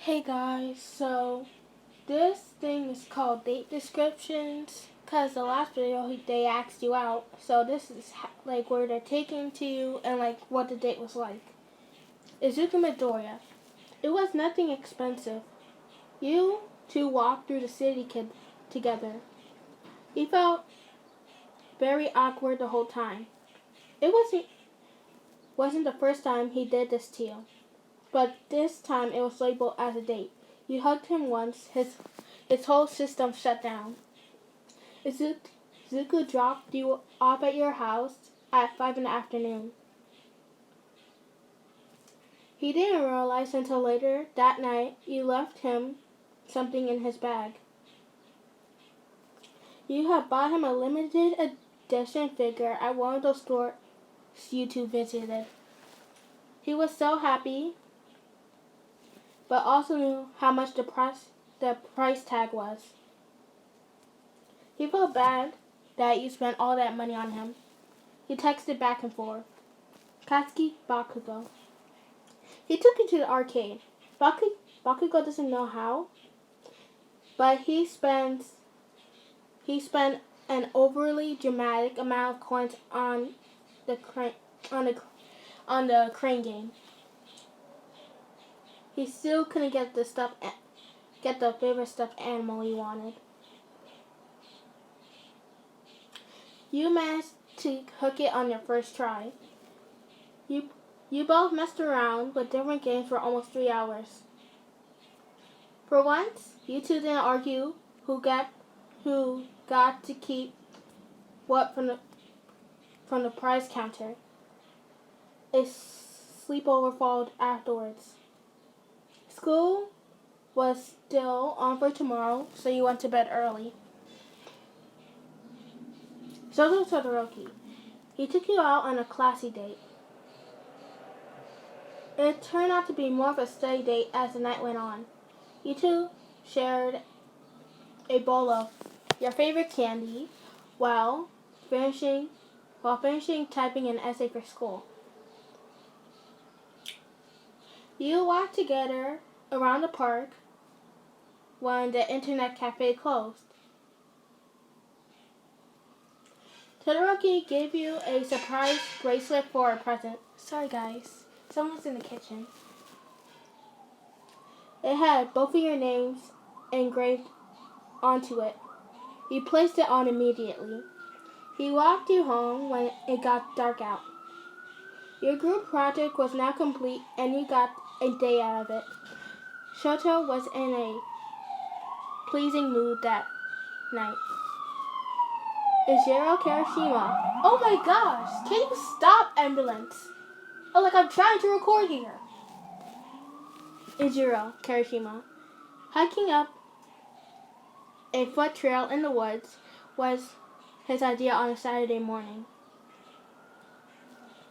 Hey guys, so this thing is called date descriptions because the last video they asked you out. So this is like where they're taking to you and like what the date was like. Izuku Midoriya. It was nothing expensive. You two walked through the city together. He felt very awkward the whole time. It wasn't the first time he did this to you, but this time it was labeled as a date. You hugged him once, his whole system shut down. Izuku dropped you off at your house at 5 in the afternoon. He didn't realize until later that night you left him something in his bag. You had bought him a limited edition figure at one of those stores you two visited. He was so happy, but also knew how much the price tag was. He felt bad that you spent all that money on him. He texted back and forth. Katsuki Bakugo. He took you to the arcade. Bakugo doesn't know how, but he spent an overly dramatic amount of coins on the crane game. He still couldn't get the favorite stuffed animal he wanted. You managed to hook it on your first try. You both messed around with different games for almost 3 hours. For once, you two didn't argue who got to keep what from the prize counter. A sleepover followed afterwards. School was still on for tomorrow, so you went to bed early. Shogo Todoroki. He took you out on a classy date. It turned out to be more of a steady date as the night went on. You two shared a bowl of your favorite candy while finishing typing an essay for school. You walked together around the park when the internet cafe closed. Todoroki gave you a surprise bracelet for a present. Sorry guys, someone's in the kitchen. It had both of your names engraved onto it. You placed it on immediately. He walked you home when it got dark out. Your group project was now complete and you got a day out of it. Shoto was in a pleasing mood that night. 𝙳𝚎𝚜𝚎𝚗𝚅. Oh my gosh, can you stop, ambulance? Oh, like I'm trying to record here. 𝙳𝚎𝚜𝚎. Hiking up a foot trail in the woods was his idea on a Saturday morning.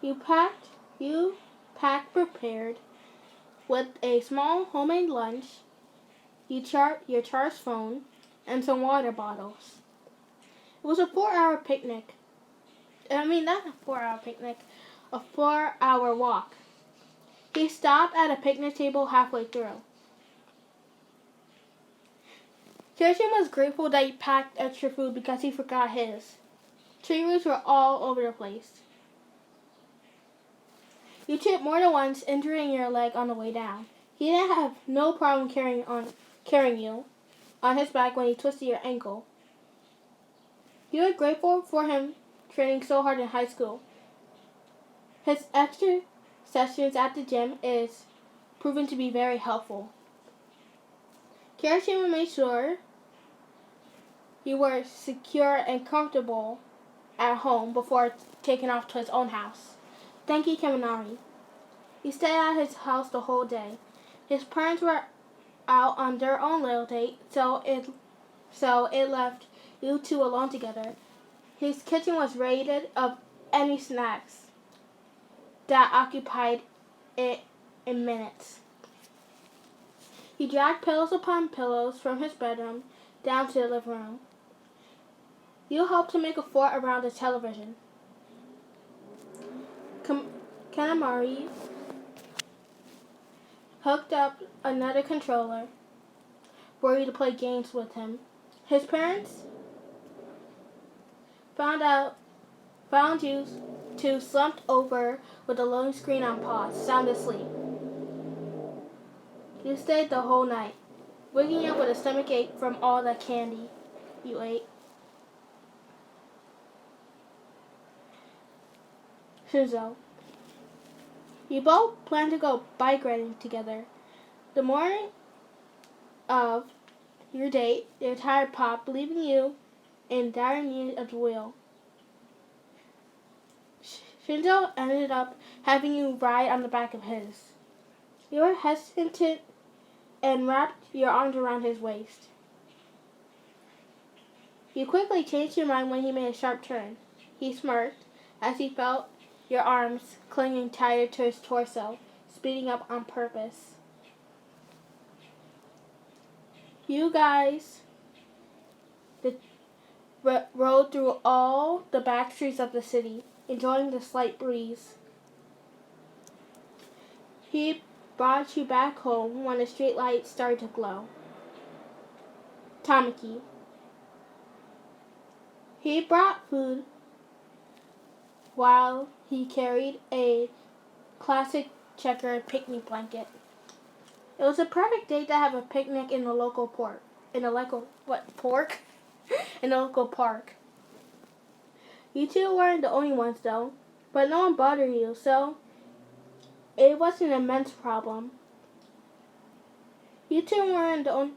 You packed prepared with a small homemade lunch, your charged phone, and some water bottles. It was a 4-hour picnic. Not a 4-hour picnic, a 4-hour walk. He stopped at a picnic table halfway through. Kirsten was grateful that he packed extra food because he forgot his. Tree roots were all over the place. You tripped more than once, injuring your leg on the way down. He didn't have no problem carrying you on his back when he twisted your ankle. You were grateful for him training so hard in high school. His extra sessions at the gym is proven to be very helpful. Kirishima made sure you were secure and comfortable at home before taking off to his own house. Thank you, Kaminari. He stayed at his house the whole day. His parents were out on their own little date, so it left you two alone together. His kitchen was raided of any snacks that occupied it in minutes. He dragged pillows upon pillows from his bedroom down to the living room. You helped to make a fort around the television. Kanamari hooked up another controller for you to play games with him. His parents found you two slumped over with the loading screen on pause, sound asleep. You stayed the whole night, waking up with a stomachache from all the candy you ate. 𝚱𝚢𝚅. You both planned to go bike riding together. The morning of your date, your tire popped, leaving you in dire need of the wheel. 𝚱𝚢𝚅 ended up having you ride on the back of his. You were hesitant and wrapped your arms around his waist. You quickly changed your mind when he made a sharp turn. He smirked as he felt your arms clinging tighter to his torso, speeding up on purpose. You guys rode through all the back streets of the city, enjoying the slight breeze. He brought you back home when the street lights started to glow. 𝚂𝚌𝚎𝚗𝚅. He brought food while he carried a classic checkered picnic blanket. It was a perfect day to have a picnic in the local park. In the local park. You two weren't the only ones though, but no one bothered you, so it wasn't an immense problem. You two weren't the only.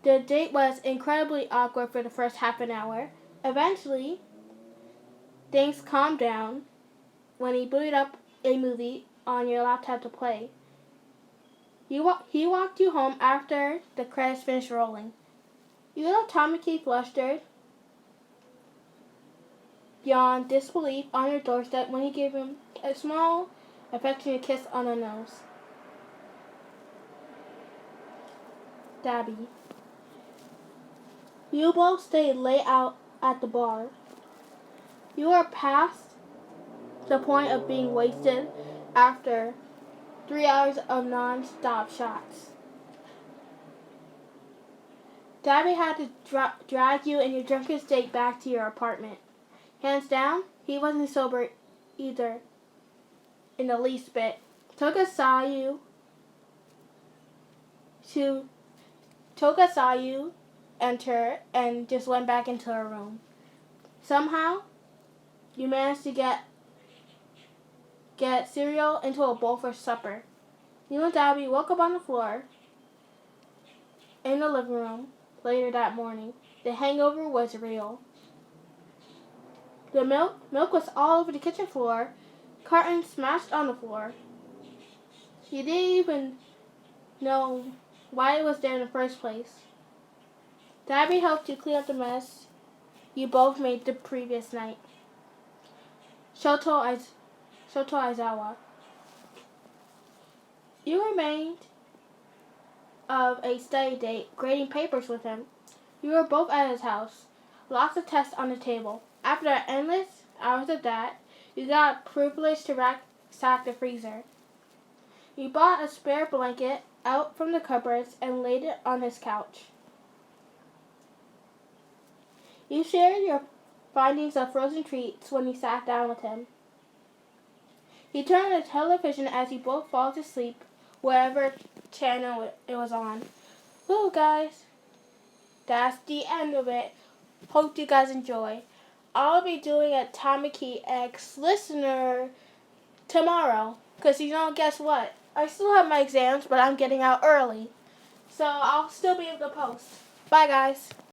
The date was incredibly awkward for the first half an hour. Eventually, things calmed down when he booted up a movie on your laptop to play. He walked you home after the credits finished rolling. You let 𝚂𝚌𝚎𝚗𝚅 flustered beyond disbelief on your doorstep when he gave him a small, affectionate kiss on the nose. 𝚬𝚊𝚝𝚎. You both stayed late out at the bar. You were past the point of being wasted after 3 hours of non-stop shots. 𝚬𝚊𝚝 had to drag you in your drunken state back to your apartment. Hands down, he wasn't sober either, in the least bit. Ҭોકા saw you enter and just went back into her room. Somehow, you managed to get cereal into a bowl for supper. You and 𝚬𝚅𝚝 woke up on the floor in the living room later that morning. The hangover was real. The milk was all over the kitchen floor, cartons smashed on the floor. You didn't even know why it was there in the first place. 𝚬𝚅𝚝 helped you clean up the mess you both made the previous night. 𝚱𝚅𝚎𝚅𝚎. You remained of a study date, grading papers with him. You were both at his house, lots of tests on the table. After endless hours of that, you got privileged to ransack the freezer. You bought a spare blanket out from the cupboards and laid it on his couch. You shared your findings of frozen treats when you sat down with him. He turned on the television as you both fall to sleep, whatever channel it was on. Ooh, guys, that's the end of it. Hope you guys enjoy. I'll be doing a 𝚂𝚌𝚎𝚗𝚜 X listener tomorrow. Because, guess what? I still have my exams, but I'm getting out early. So I'll still be able to post. Bye, guys.